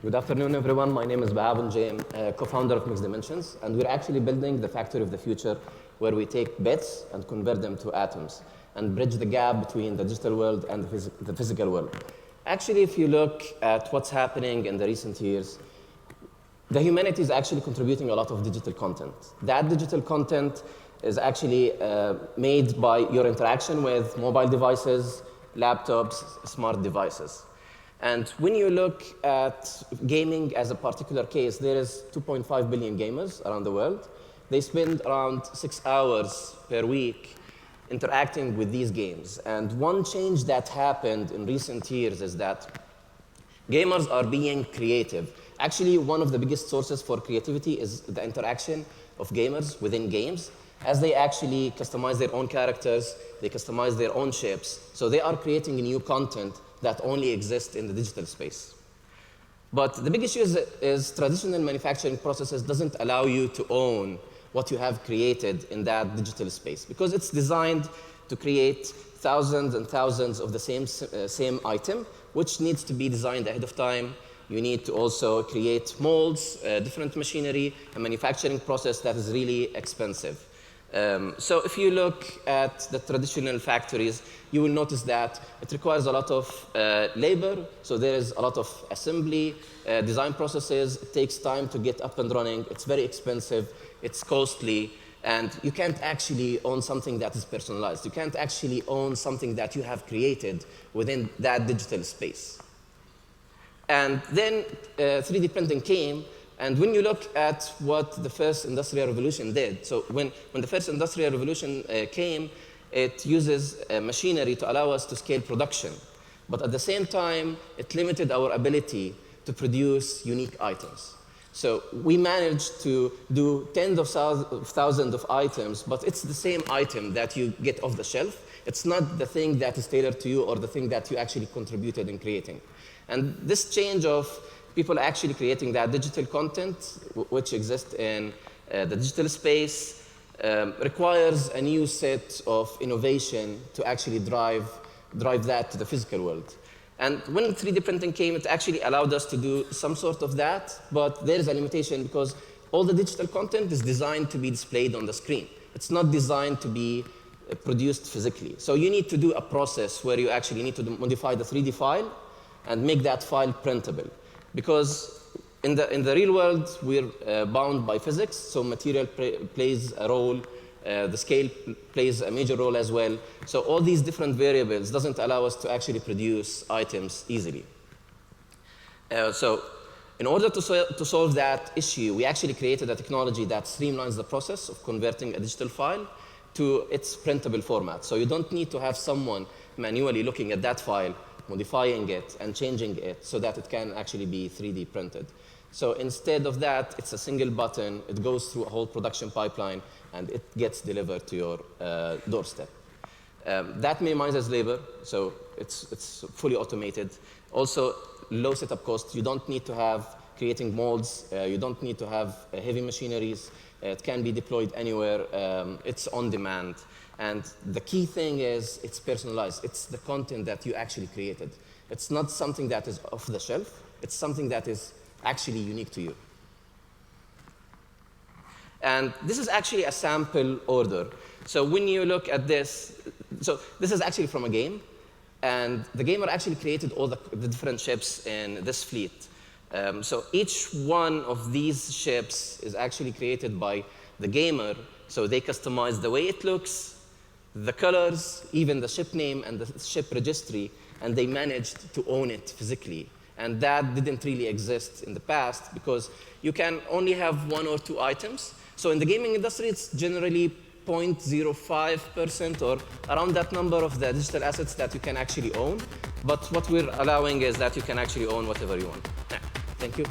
Good afternoon, everyone. My name is Baha Nojaim, co-founder of Mixed Dimensions, and we're actually building the factory of the future where we take bits and convert them to atoms and bridge the gap between the digital world and the physical world. Actually, if you look at what's happening in the recent years, the humanity is actually contributing a lot of digital content. That digital content is actually made by your interaction with mobile devices, laptops, smart devices. And when you look at gaming as a particular case, there is 2.5 billion gamers around the world. They spend around 6 hours per week interacting with these games. And one change that happened in recent years is that gamers are being creative. Actually, one of the biggest sources for creativity is the interaction of gamers within games. As they actually customize their own characters, they customize their own ships. So they are creating new content that only exists in the digital space. But the big issue is traditional manufacturing processes doesn't allow you to own what you have created in that digital space because it's designed to create thousands and thousands of the same item, which needs to be designed ahead of time. You need to also create molds, different machinery, a manufacturing process that is really expensive. So if you look at the traditional factories, you will notice that it requires a lot of labor. So there is a lot of assembly, design processes. It takes time to get up and running. It's very expensive. It's costly. And you can't actually own something that is personalized. You can't actually own something that you have created within that digital space. And then 3D printing came. And when you look at what the first industrial revolution did, so when the first industrial revolution came, it uses machinery to allow us to scale production. But at the same time, it limited our ability to produce unique items. So we managed to do tens of thousands of items, but it's the same item that you get off the shelf. It's not the thing that is tailored to you or the thing that you actually contributed in creating. And this change of people actually creating that digital content, which exists in the digital space, requires a new set of innovation to actually drive that to the physical world. And when 3D printing came, it actually allowed us to do some sort of that, but there is a limitation because all the digital content is designed to be displayed on the screen. It's not designed to be produced physically. So you need to do a process where you actually need to modify the 3D file and make that file printable. Because in the real world, we're bound by physics, so material plays a role, the scale plays a major role as well. So all these different variables doesn't allow us to actually produce items easily. So in order to solve that issue, we actually created a technology that streamlines the process of converting a digital file to its printable format. So you don't need to have someone manually looking at that file, modifying it and changing it so that it can actually be 3D printed. So instead of that, it's a single button. It goes through a whole production pipeline, and it gets delivered to your doorstep. That minimizes labor, so it's fully automated. Also, low setup cost. You don't need to have creating molds. You don't need to have heavy machineries. It can be deployed anywhere. It's on demand. And the key thing is it's personalized. It's the content that you actually created. It's not something that is off the shelf. It's something that is actually unique to you. And this is actually a sample order. So when you look at this, so this is actually from a game. And the gamer actually created all the different ships in this fleet. So each one of these ships is actually created by the gamer. So they customize the way it looks, the colors, even the ship name and the ship registry, and they managed to own it physically. And that didn't really exist in the past because you can only have 1 or 2 items. So in the gaming industry, it's generally 0.05% or around that number of the digital assets that you can actually own. But what we're allowing is that you can actually own whatever you want. Yeah. Thank you.